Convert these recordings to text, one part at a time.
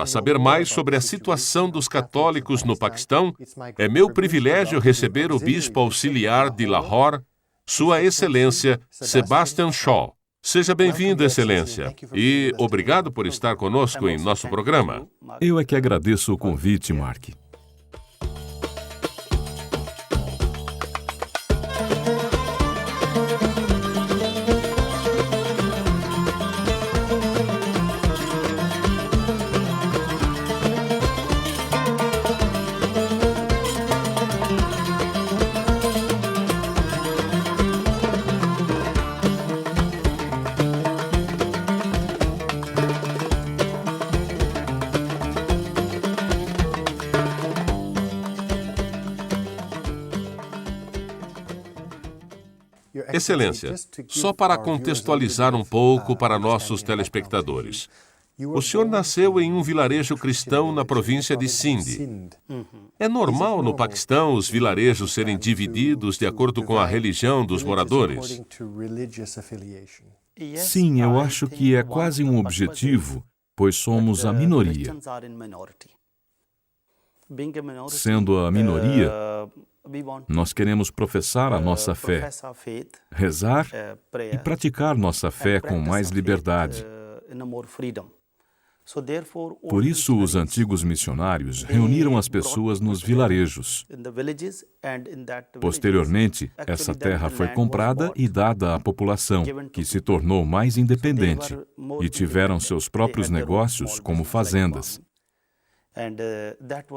Para saber mais sobre a situação dos católicos no Paquistão, é meu privilégio receber o bispo auxiliar de Lahore, Sua Excelência Sebastian Shaw. Seja bem-vindo, Excelência, e obrigado por estar conosco em nosso programa. Eu é que agradeço o convite, Mark. Excelência, só para contextualizar um pouco para nossos telespectadores. O senhor nasceu em um vilarejo cristão na província de Sindh. É normal no Paquistão os vilarejos serem divididos de acordo com a religião dos moradores? Sim, eu acho que é quase um objetivo, pois somos a minoria. Sendo a minoria, nós queremos professar a nossa fé, rezar e praticar nossa fé com mais liberdade. Por isso, os antigos missionários reuniram as pessoas nos vilarejos. Posteriormente, essa terra foi comprada e dada à população, que se tornou mais independente e tiveram seus próprios negócios como fazendas.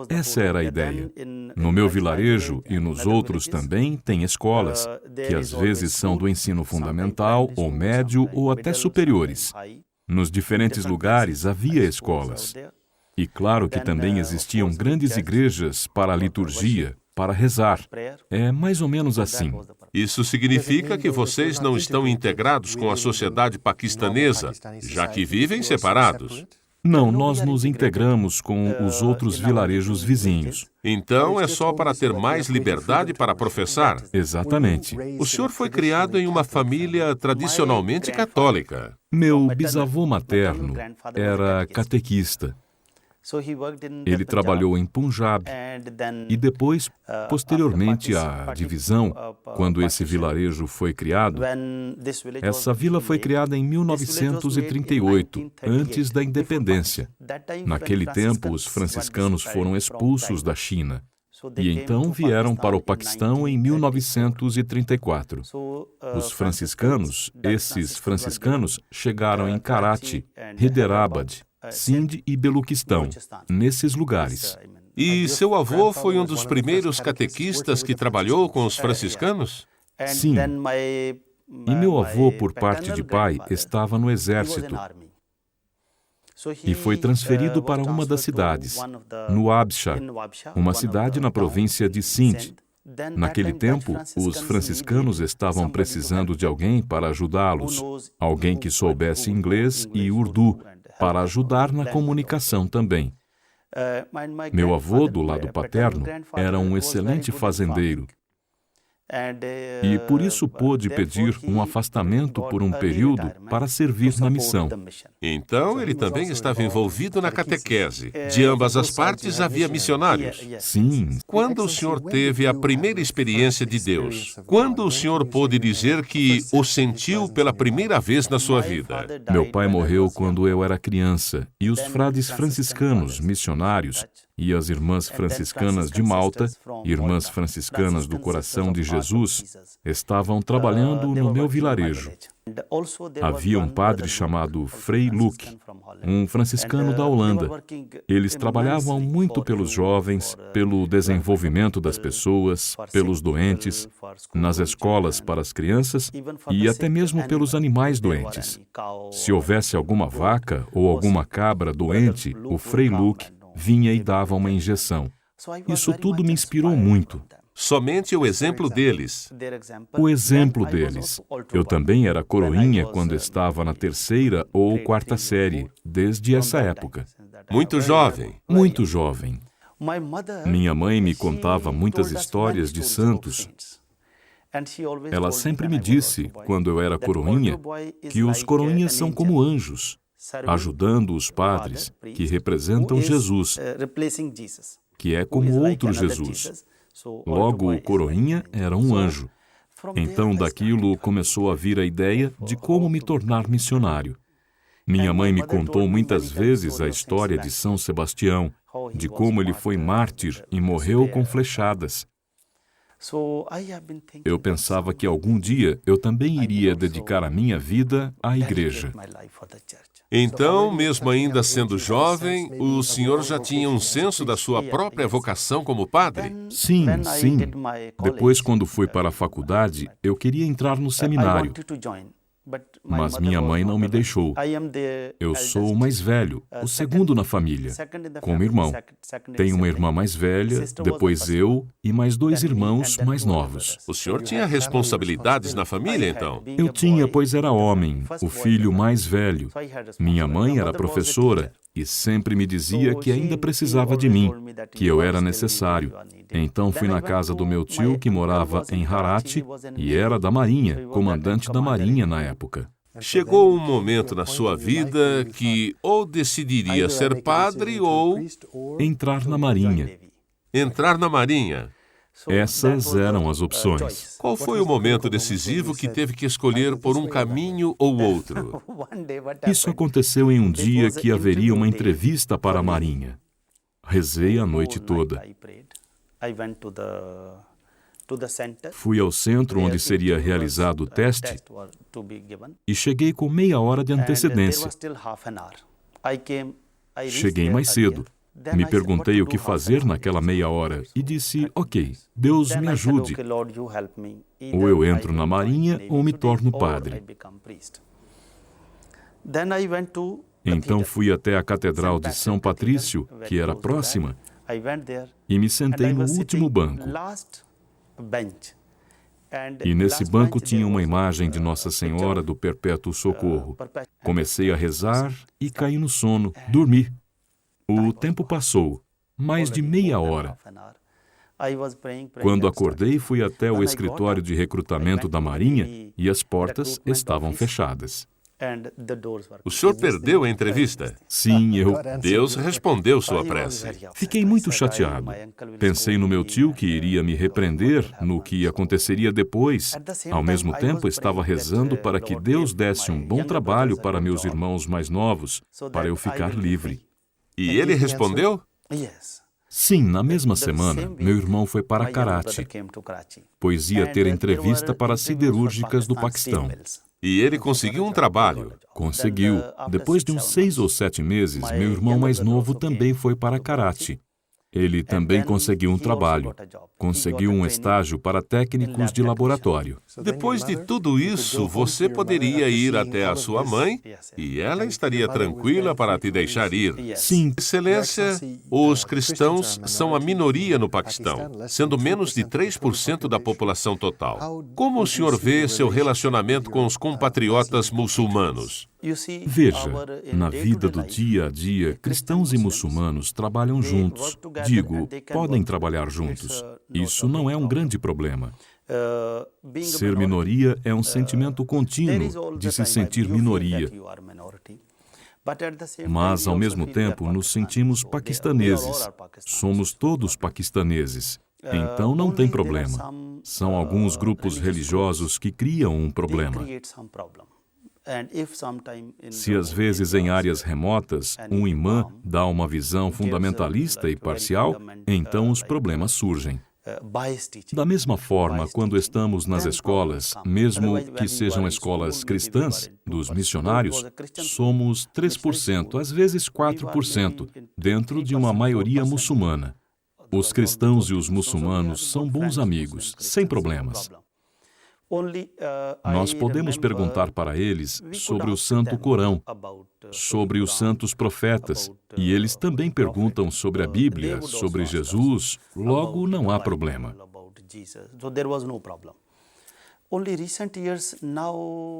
Essa era a ideia. No meu vilarejo e nos outros também tem escolas, que às vezes são do ensino fundamental, ou médio, ou até superiores. Nos diferentes lugares havia escolas. E claro que também existiam grandes igrejas para a liturgia, para rezar. É mais ou menos assim. Isso significa que vocês não estão integrados com a sociedade paquistanesa, já que vivem separados. Não, nós nos integramos com os outros vilarejos vizinhos. Então é só para ter mais liberdade para professar? Exatamente. O senhor foi criado em uma família tradicionalmente católica. Meu bisavô materno era catequista. Ele trabalhou em Punjab e depois, posteriormente à divisão, quando esse vilarejo foi criado, essa vila foi criada em 1938, antes da independência. Naquele tempo, os franciscanos foram expulsos da China e então vieram para o Paquistão em 1934. Os franciscanos, esses franciscanos, chegaram em Karachi, Hyderabad, Sindh e Beluquistão, nesses lugares. E seu avô foi um dos primeiros catequistas que trabalhou com os franciscanos? Sim. E meu avô, por parte de pai, estava no exército e foi transferido para uma das cidades, no Abshar, uma cidade na província de Sindh. Naquele tempo, os franciscanos estavam precisando de alguém para ajudá-los, alguém que soubesse inglês e urdu, para ajudar na comunicação também. Meu avô, do lado paterno, era um excelente fazendeiro e por isso pôde pedir um afastamento por um período para servir na missão. Então ele também estava envolvido na catequese. De ambas as partes havia missionários. Sim. Quando o senhor teve a primeira experiência de Deus? Quando o senhor pôde dizer que o sentiu pela primeira vez na sua vida? Meu pai morreu quando eu era criança e os frades franciscanos, missionários, e as irmãs franciscanas de Malta, irmãs franciscanas do Coração de Jesus, estavam trabalhando no meu vilarejo. Havia um padre chamado Frei Luke, um franciscano da Holanda. Eles trabalhavam muito pelos jovens, pelo desenvolvimento das pessoas, pelos doentes, nas escolas para as crianças e até mesmo pelos animais doentes. Se houvesse alguma vaca ou alguma cabra doente, o Frei Luke vinha e dava uma injeção. Isso tudo me inspirou muito. Somente o exemplo deles. O exemplo deles. Eu também era coroinha quando estava na 3ª ou 4ª série, desde essa época. Muito jovem. Muito jovem. Minha mãe me contava muitas histórias de santos. Ela sempre me disse, quando eu era coroinha, que os coroinhas são como anjos. ajudando os padres que representam Jesus, que é como outro Jesus. Logo, o coroinha era um anjo. Então, daquilo começou a vir a ideia de como me tornar missionário. Minha mãe me contou muitas vezes a história de São Sebastião, de como ele foi mártir e morreu com flechadas. Eu pensava que algum dia eu também iria dedicar a minha vida à igreja. Então, mesmo ainda sendo jovem, o senhor já tinha um senso da sua própria vocação como padre? Sim, sim. Depois, quando fui para a faculdade, eu queria entrar no seminário. Mas minha mãe não me deixou. Eu sou o mais velho, o segundo na família, como irmão. Tenho uma irmã mais velha, depois eu e mais 2 irmãos mais novos. O senhor tinha responsabilidades na família, então? Eu tinha, pois era homem, o filho mais velho. Minha mãe era professora e sempre me dizia que ainda precisava de mim, que eu era necessário. Então fui na casa do meu tio, que morava em Harati, e era da Marinha, comandante da Marinha na época. Chegou um momento na sua vida que ou decidiria ser padre ou Entrar na Marinha. entrar na Marinha. Essas eram as opções. Qual foi o momento decisivo que teve que escolher por um caminho ou outro? Isso aconteceu em um dia que haveria uma entrevista para a Marinha. Rezei a noite toda. Fui ao centro onde seria realizado o teste e cheguei com meia hora de antecedência. Cheguei mais cedo. Me perguntei o que fazer naquela meia hora e disse, ok, Deus me ajude. Ou eu entro na Marinha ou me torno padre. Então fui até a Catedral de São Patrício, que era próxima, e me sentei no último banco. E nesse banco tinha uma imagem de Nossa Senhora do Perpétuo Socorro. Comecei a rezar e caí no sono, dormi. O tempo passou, mais de meia hora. Quando acordei, fui até o escritório de recrutamento da Marinha e as portas estavam fechadas. O senhor perdeu a entrevista? Sim, Deus respondeu sua prece. Fiquei muito chateado. Pensei no meu tio, que iria me repreender no que aconteceria depois. Ao mesmo tempo, estava rezando para que Deus desse um bom trabalho para meus irmãos mais novos, para eu ficar livre. E ele respondeu? Sim, na mesma semana, meu irmão foi para Karachi, pois ia ter entrevista para as siderúrgicas do Paquistão. E ele conseguiu um trabalho? Conseguiu. Depois de uns 6 ou 7 meses, meu irmão mais novo também foi para Karachi. Ele também conseguiu um trabalho. Conseguiu um estágio para técnicos de laboratório. Depois de tudo isso, você poderia ir até a sua mãe e ela estaria tranquila para te deixar ir. Sim. Excelência, os cristãos são a minoria no Paquistão, sendo menos de 3% da população total. Como o senhor vê seu relacionamento com os compatriotas muçulmanos? Veja, na vida do dia a dia, cristãos e muçulmanos trabalham juntos. Digo, podem trabalhar juntos. Isso não é um grande problema. Ser minoria é um sentimento contínuo de se sentir minoria. Mas, ao mesmo tempo, nos sentimos paquistaneses. Somos todos paquistaneses. Então não tem problema. São alguns grupos religiosos que criam um problema. Se às vezes em áreas remotas um imã dá uma visão fundamentalista e parcial, então os problemas surgem. Da mesma forma, quando estamos nas escolas, mesmo que sejam escolas cristãs, dos missionários, somos 3%, às vezes 4%, dentro de uma maioria muçulmana. Os cristãos e os muçulmanos são bons amigos, sem problemas. Nós podemos perguntar para eles sobre o Santo Corão, sobre os santos profetas, e eles também perguntam sobre a Bíblia, sobre Jesus, logo não há problema.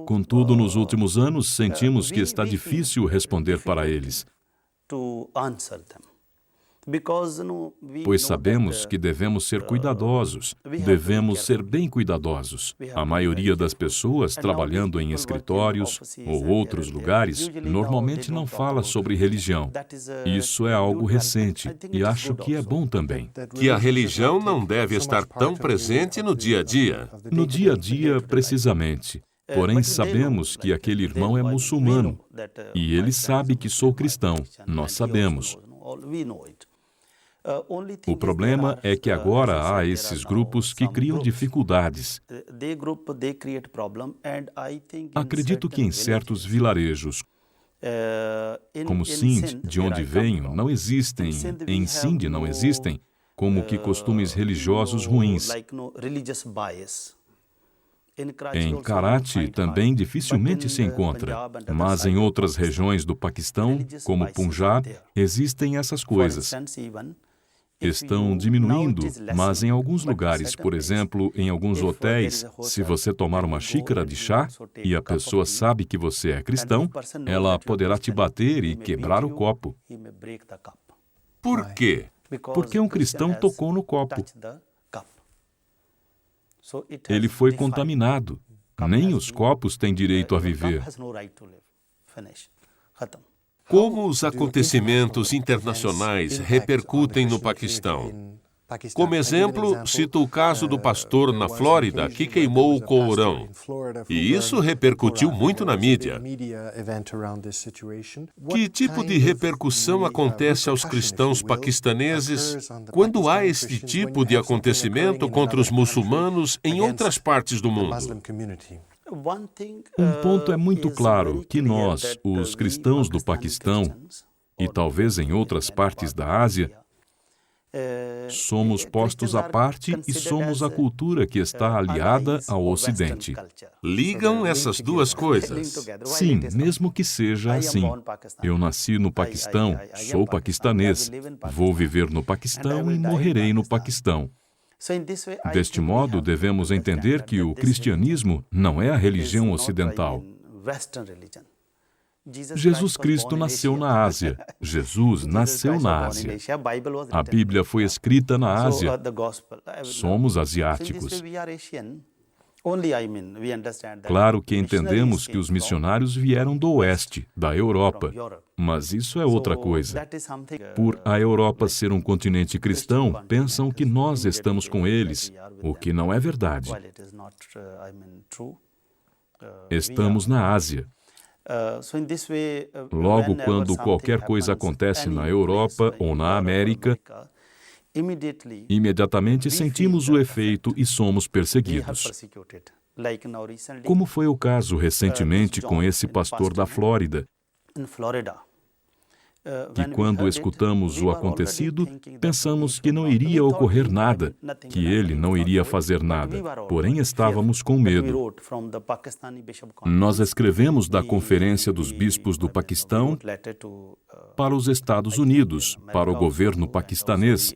Contudo, nos últimos anos, sentimos que está difícil responder para eles. Pois sabemos que devemos ser cuidadosos, devemos ser bem cuidadosos. A maioria das pessoas trabalhando em escritórios ou outros lugares normalmente não fala sobre religião. Isso é algo recente e acho que é bom também. Que a religião não deve estar tão presente no dia a dia. No dia a dia, precisamente. Porém, sabemos que aquele irmão é muçulmano e ele sabe que sou cristão. Nós sabemos. O problema é que agora há esses grupos que criam dificuldades. Acredito que em certos vilarejos, como Sindh, de onde venho, não existem, em Sindh não existem, como que costumes religiosos ruins. Em Karachi também dificilmente se encontra, mas em outras regiões do Paquistão, como Punjab, existem essas coisas. Estão diminuindo, mas em alguns lugares, por exemplo, em alguns hotéis, se você tomar uma xícara de chá e a pessoa sabe que você é cristão, ela poderá te bater e quebrar o copo. Por quê? Porque um cristão tocou no copo. Ele foi contaminado. Nem os copos têm direito a viver. Como os acontecimentos internacionais repercutem no Paquistão? Como exemplo, cito o caso do pastor na Flórida que queimou o Corão. E isso repercutiu muito na mídia. Que tipo de repercussão acontece aos cristãos paquistaneses quando há este tipo de acontecimento contra os muçulmanos em outras partes do mundo? Um ponto é muito claro, que nós, os cristãos do Paquistão, e talvez em outras partes da Ásia, somos postos à parte e somos a cultura que está aliada ao Ocidente. Ligam essas duas coisas? Sim, mesmo que seja assim. Eu nasci no Paquistão, sou paquistanês, vou viver no Paquistão e morrerei no Paquistão. Deste modo, devemos entender que o cristianismo não é a religião ocidental. Jesus Cristo nasceu na Ásia. Jesus nasceu na Ásia. A Bíblia foi escrita na Ásia. Somos asiáticos. Claro que entendemos que os missionários vieram do Oeste, da Europa, mas isso é outra coisa. Por a Europa ser um continente cristão, pensam que nós estamos com eles, o que não é verdade. Estamos na Ásia. Logo, quando qualquer coisa acontece na Europa ou na América, imediatamente sentimos o efeito e somos perseguidos. Como foi o caso recentemente com esse pastor da Flórida, que quando escutamos o acontecido, pensamos que não iria ocorrer nada, que ele não iria fazer nada, porém estávamos com medo. Nós escrevemos da Conferência dos Bispos do Paquistão para os Estados Unidos, para o governo paquistanês,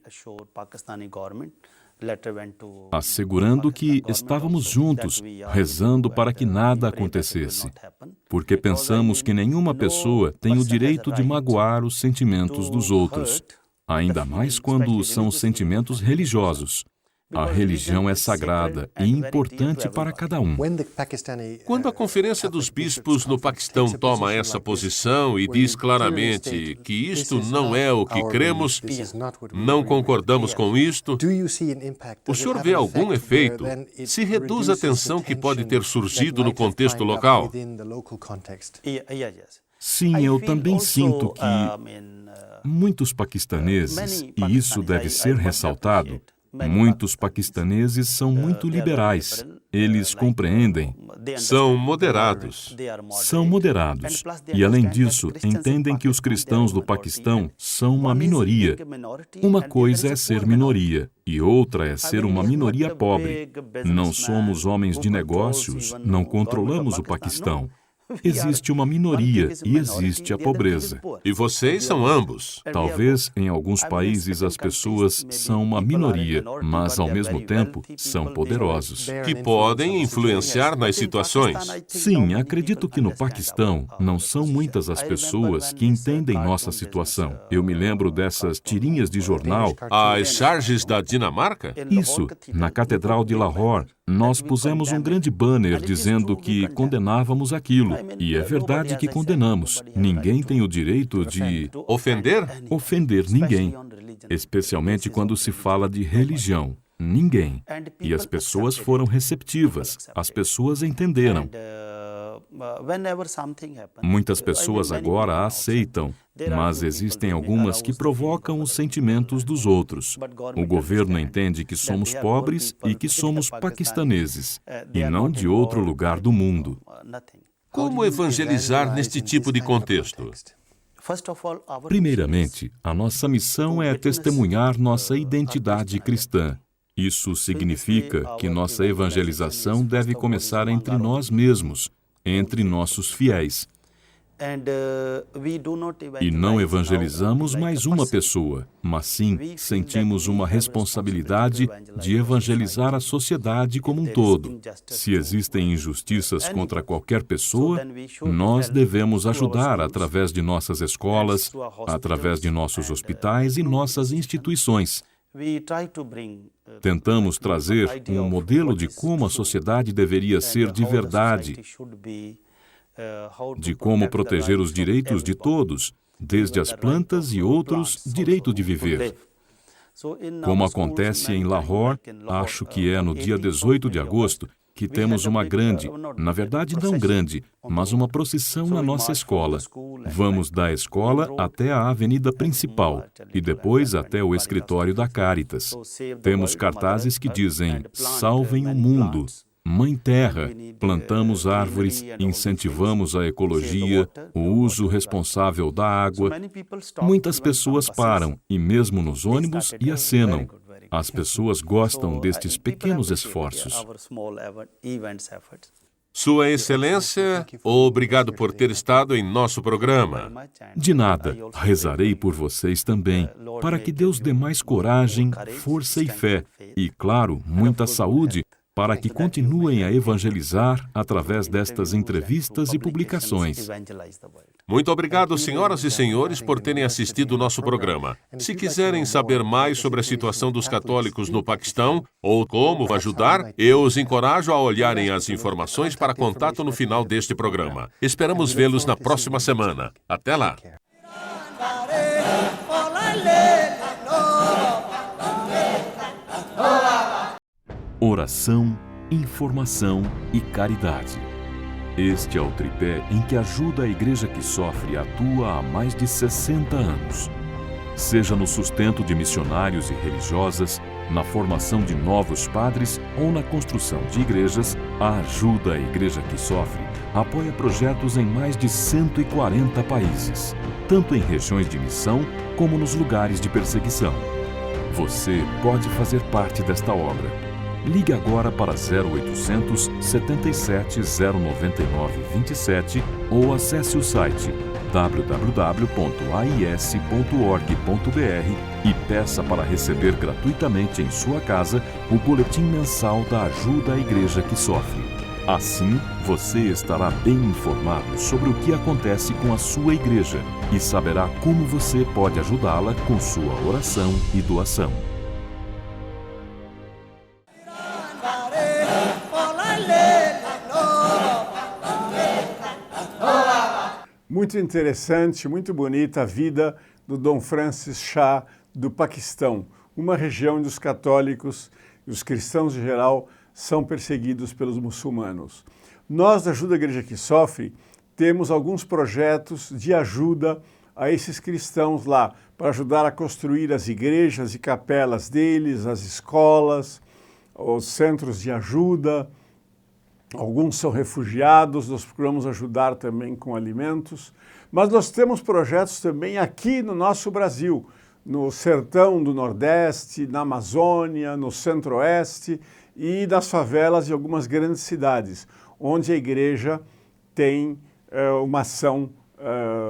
assegurando que estávamos juntos, rezando para que nada acontecesse, porque pensamos que nenhuma pessoa tem o direito de magoar os sentimentos dos outros, ainda mais quando são sentimentos religiosos. A religião é sagrada e importante para cada um. Quando a Conferência dos Bispos no Paquistão toma essa posição e diz claramente que isto não é o que cremos, não concordamos com isto, o senhor vê algum efeito? Se reduz a tensão que pode ter surgido no contexto local? Sim, eu também sinto que muitos paquistaneses, e isso deve ser ressaltado, muitos paquistaneses são muito liberais. Eles compreendem. São moderados. São moderados. E, além disso, entendem que os cristãos do Paquistão são uma minoria. Uma coisa é ser minoria e outra é ser uma minoria pobre. Não somos homens de negócios, não controlamos o Paquistão. Existe uma minoria e existe a pobreza. E vocês são ambos. Talvez em alguns países as pessoas são uma minoria, mas ao mesmo tempo são poderosos. Que podem influenciar nas situações. Sim, acredito que no Paquistão não são muitas as pessoas que entendem nossa situação. Eu me lembro dessas tirinhas de jornal. As charges da Dinamarca? Isso, na Catedral de Lahore, nós pusemos um grande banner dizendo que condenávamos aquilo. E é verdade que condenamos. Ninguém tem o direito de ofender ninguém, especialmente quando se fala de religião. Ninguém. E as pessoas foram receptivas. As pessoas entenderam. Muitas pessoas agora a aceitam, mas existem algumas que provocam os sentimentos dos outros. O governo entende que somos pobres e que somos paquistaneses, e não de outro lugar do mundo. Como evangelizar neste tipo de contexto? Primeiramente, a nossa missão é testemunhar nossa identidade cristã. Isso significa que nossa evangelização deve começar entre nós mesmos, entre nossos fiéis. E não evangelizamos mais uma pessoa, mas sim sentimos uma responsabilidade de evangelizar a sociedade como um todo. Se existem injustiças contra qualquer pessoa, nós devemos ajudar através de nossas escolas, através de nossos hospitais e nossas instituições. Tentamos trazer um modelo de como a sociedade deveria ser de verdade, de como proteger os direitos de todos, desde as plantas e outros, direito de viver. Como acontece em Lahore, acho que é no dia 18 de agosto, que temos uma grande, na verdade não grande, mas uma procissão na nossa escola. Vamos da escola até a avenida principal e depois até o escritório da Caritas. Temos cartazes que dizem: "Salvem o mundo", Mãe Terra, plantamos árvores, incentivamos a ecologia, o uso responsável da água. Muitas pessoas param, e mesmo nos ônibus, e acenam. As pessoas gostam destes pequenos esforços. Sua Excelência, obrigado por ter estado em nosso programa. De nada, rezarei por vocês também, para que Deus dê mais coragem, força e fé, e, claro, muita saúde, para que continuem a evangelizar através destas entrevistas e publicações. Muito obrigado, senhoras e senhores, por terem assistido o nosso programa. Se quiserem saber mais sobre a situação dos católicos no Paquistão ou como ajudar, eu os encorajo a olharem as informações para contato no final deste programa. Esperamos vê-los na próxima semana. Até lá! Oração, informação e caridade. Este é o tripé em que ajuda a Igreja que Sofre atua há mais de 60 anos. Seja no sustento de missionários e religiosas, na formação de novos padres ou na construção de igrejas, a Ajuda à Igreja que Sofre apoia projetos em mais de 140 países, tanto em regiões de missão como nos lugares de perseguição. Você pode fazer parte desta obra. Ligue agora para 0800 77 099 27 ou acesse o site www.ais.org.br e peça para receber gratuitamente em sua casa o boletim mensal da Ajuda à Igreja que Sofre. Assim, você estará bem informado sobre o que acontece com a sua igreja e saberá como você pode ajudá-la com sua oração e doação. Muito interessante, muito bonita a vida do Dom Francis Shah do Paquistão, uma região onde os católicos e os cristãos em geral são perseguidos pelos muçulmanos. Nós, da Ajuda à Igreja que Sofre, temos alguns projetos de ajuda a esses cristãos lá, para ajudar a construir as igrejas e capelas deles, as escolas, os centros de ajuda. Alguns são refugiados, nós procuramos ajudar também com alimentos, mas nós temos projetos também aqui no nosso Brasil, no sertão do Nordeste, na Amazônia, no Centro-Oeste e nas favelas de algumas grandes cidades, onde a igreja tem uma ação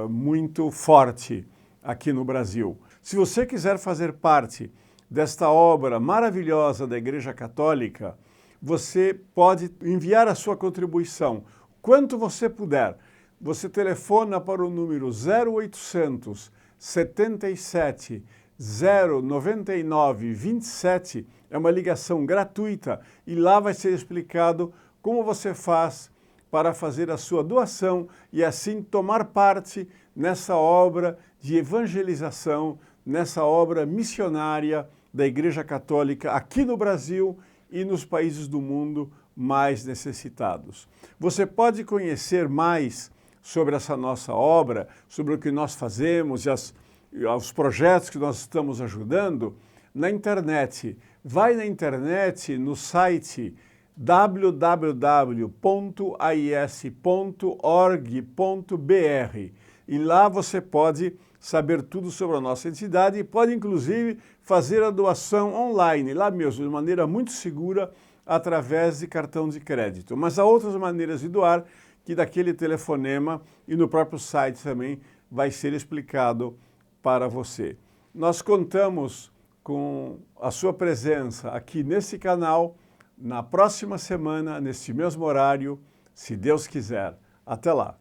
muito forte aqui no Brasil. Se você quiser fazer parte desta obra maravilhosa da Igreja Católica, você pode enviar a sua contribuição, quanto você puder. Você telefona para o número 0800 77 099 27, é uma ligação gratuita e lá vai ser explicado como você faz para fazer a sua doação e assim tomar parte nessa obra de evangelização, nessa obra missionária da Igreja Católica aqui no Brasil e nos países do mundo mais necessitados. Você pode conhecer mais sobre essa nossa obra, sobre o que nós fazemos e os projetos que nós estamos ajudando na internet. Vai na internet, no site www.ais.org.br e lá você pode saber tudo sobre a nossa entidade e pode inclusive fazer a doação online, lá mesmo, de maneira muito segura, através de cartão de crédito. Mas há outras maneiras de doar que daquele telefonema e no próprio site também vai ser explicado para você. Nós contamos com a sua presença aqui nesse canal na próxima semana, neste mesmo horário, se Deus quiser. Até lá!